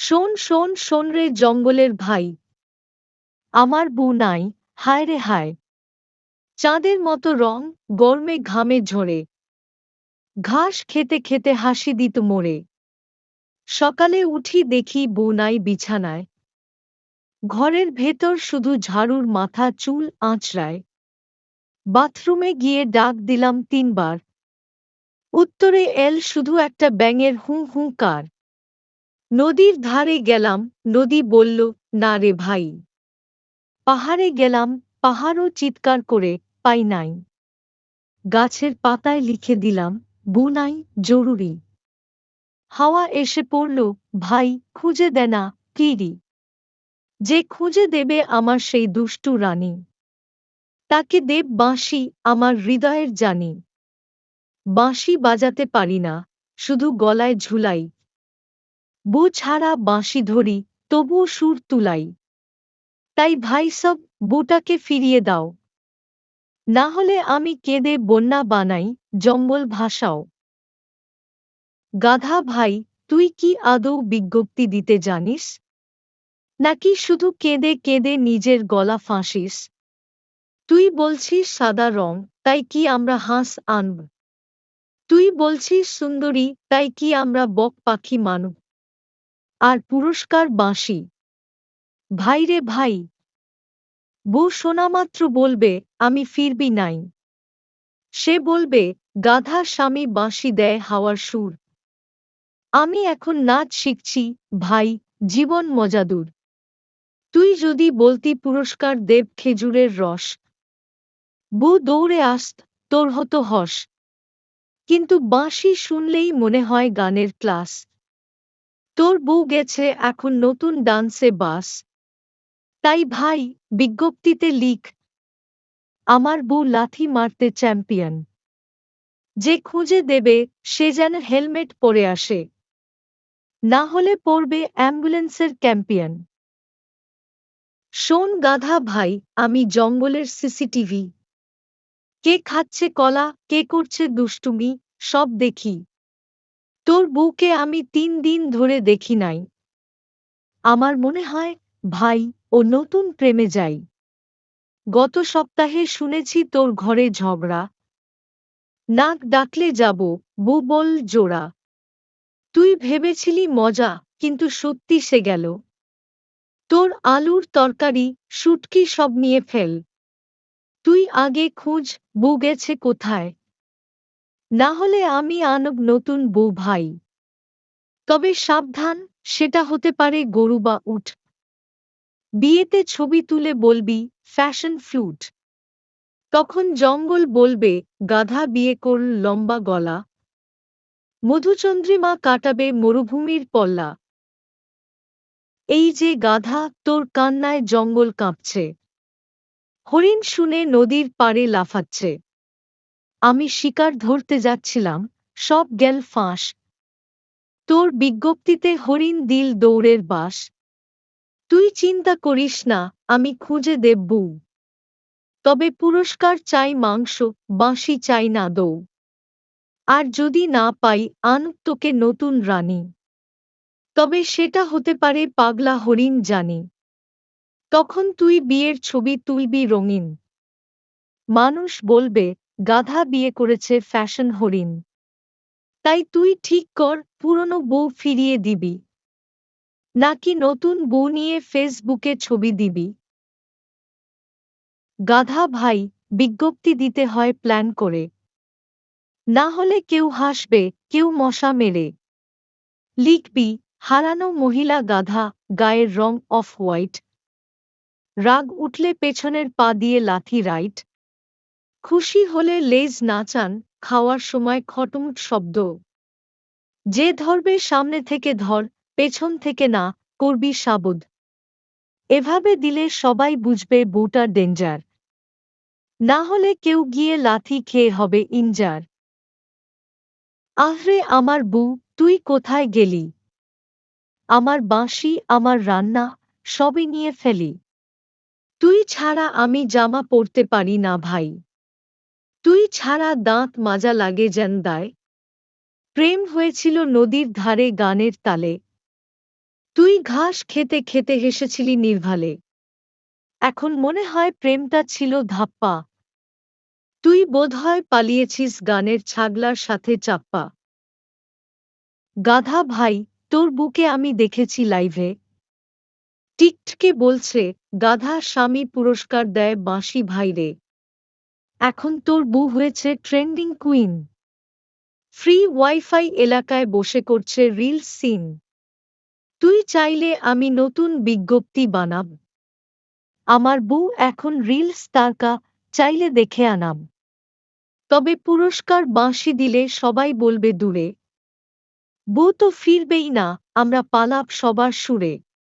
শোন শোন শোন রে জঙ্গলের ভাই, আমার বউ নাই, হায় রে হায়। চাঁদের মতো রং, গরমে ঘামে ঝরে, ঘাস খেতে খেতে হাসি দিত মোরে। সকালে উঠি দেখি বউ নাই বিছানায়, ঘরের ভেতর শুধু ঝাড়ুর মাথা চুল আঁচড়ায়। বাথরুমে গিয়ে ডাক দিলাম ৩ বার, উত্তরে এল শুধু একটা ব্যাঙের হুঁ হুঁ কার। নদীর ধারে গেলাম, নদী বলল, না রে ভাই। পাহাড়ে গেলাম, পাহাড়ও চিৎকার করে, পাই নাই। গাছের পাতায় লিখে দিলাম, বউ নাই, জরুরি। হাওয়া এসে পড়ল, ভাই খুঁজে দে না, কিরি। যে খুঁজে দেবে আমার সেই দুষ্টু রানী, তাকে দেব বাঁশি, আমার হৃদয়ের জানি। বাঁশি বাজাতে পারি না, শুধু গলায় ঝুলাই। বউ ছাড়া বাঁশি ধরি, তবুও সুর তুলাই। তাই ভাই সব, বউটাকে ফিরিয়ে দাও, না হলে আমি কেঁদে বন্যা বানাই, জঙ্গল ভাসাও। গাধা ভাই, তুই কি আদৌ বিজ্ঞপ্তি দিতে জানিস, নাকি শুধু কেঁদে কেঁদে নিজের গলা ফাঁসিস? তুই বলছিস সাদা রং, তাই কি আমরা হাঁস আনব? তুই বলছিস সুন্দরী, তাই কি আমরা বক পাখি মানব? আর পুরস্কার বাঁশি। ভাই রে ভাই, বউ শোনামাত্র বলবে, আমি ফিরবি নাই। সে বলবে, গাধা স্বামী বাঁশি দেয় হাওয়ার সুর। আমি এখন নাচ শিখছি, ভাই, জীবন মজাদুর। তুই যদি বলতি পুরস্কার দেব খেজুরের রস, বউ দৌড়ে আসত, তোর হতো হস। কিন্তু বাঁশি শুনলেই মনে হয় গানের ক্লাস। তোর বউ গেছে এখন নতুন ডান্সে বাস। তাই ভাই, বিজ্ঞপ্তিতে লিখ, আমার বউ লাথি মারতে চ্যাম্পিয়ন। যে খুঁজে দেবে, সে যেন হেলমেট পরে আসে, না হলে পড়বে অ্যাম্বুলেন্সের ক্যাম্পিয়ন। শোন গাধা ভাই, আমি জঙ্গলের সিসিটিভি। কে খাচ্ছে কলা, কে করছে দুষ্টুমি, সব দেখি। তোর বউকে আমি ৩ দিন ধরে দেখি নাই। আমার মনে হয়, ভাই, ও নতুন প্রেমে যাই। গত সপ্তাহে শুনেছি তোর ঘরে ঝগড়া। নাক ডাকলে যাব, বউ বল জোড়া। তুই ভেবেছিলি মজা, কিন্তু সত্যি সে গেল। তোর আলুর তরকারি, শুটকি সব নিয়ে ফেল। তুই আগে খুঁজ, বউ গেছে কোথায়। না হলে আমি আনব নতুন বউ ভাই। তবে সাবধান, সেটা হতে পারে গরু বা উট। বিয়েতে ছবি তুলে বলবি, ফ্যাশন ফ্লুট। তখন জঙ্গল বলবে, গাধা বিয়ে করল লম্বা গলা। মধুচন্দ্রিমা কাটাবে মরুভূমির পল্লা। এই যে গাধা, তোর কান্নায় জঙ্গল কাঁপছে। হরিণ শুনে নদীর পাড়ে লাফাচ্ছে। আমি শিকার ধরতে যাচ্ছিলাম, সব গেল ফাঁস। তোর বিজ্ঞপ্তিতে হরিণ দিল দৌড়ের বাস। তুই চিন্তা করিস না, আমি খুঁজে দেব বউ। তবে পুরস্কার চাই মাংস, বাঁশি চাই না দৌ। আর যদি না পাই, আনুক তোকে নতুন রানী। তবে সেটা হতে পারে পাগলা হরিণ জানি। তখন তুই বিয়ের ছবি তুলবি রঙিন। মানুষ বলবে, গাধা বিয়ে করেছে ফ্যাশন হরিণ। তাই তুই ঠিক কর, পুরনো বউ ফিরিয়ে দিবি, নাকি নতুন বউ নিয়ে ফেসবুকে ছবি দিবি। গাধা ভাই, বিজ্ঞপ্তি দিতে হয় প্ল্যান করে, না হলে কেউ হাসবে, কেউ মশা মেরে। লিখবি, হারানো মহিলা গাধা, গায়ের রং অফ হোয়াইট। রাগ উঠলে পেছনের পা দিয়ে লাথি রাইট। খুশি হলে লেজ নাচান, খাওয়ার সময় খটমট শব্দ। যে ধরবে সামনে থেকে ধর, পেছন থেকে না, করবি সাবুদ। এভাবে দিলে সবাই বুঝবে বউটা ডেঞ্জার। না হলে কেউ গিয়ে লাথি খেয়ে হবে ইনজার। আহরে আমার বউ, তুই কোথায় গেলি? আমার বাঁশি, আমার রান্না, সবই নিয়ে ফেলি। তুই ছাড়া আমি জামা পরতে পারি না ভাই। তুই ছাড়া দাঁত মাজা লাগে যেন দায়। প্রেম হয়েছিল নদীর ধারে গানের তালে। তুই ঘাস খেতে খেতে হেসেছিলি নির্ভালে। এখন মনে হয় প্রেমটা ছিল ধাপ্পা। তুই বোধহয় পালিয়েছিস গানের ছাগলার সাথে চাপ্পা। গাধা ভাই, তোর বুকে আমি দেখেছি লাইভে। টিকটিকে বলছে, গাধা স্বামী পুরস্কার দেয় বাঁশি ভাইরে। এখন তোর বউ হয়েছে ট্রেন্ডিং কুইন। ফ্রি ওয়াইফাই এলাকায় বসে করছে রিলস সিন। তুই চাইলে আমি নতুন বিজ্ঞপ্তি বানাব। আমার বউ এখন রিলস তারকা, চাইলে দেখে আনাব। তবে পুরস্কার বাঁশি দিলে সবাই বলবে দূরে। বউ তো ফিরবেই না, আমরা পালাব সবার সুরে।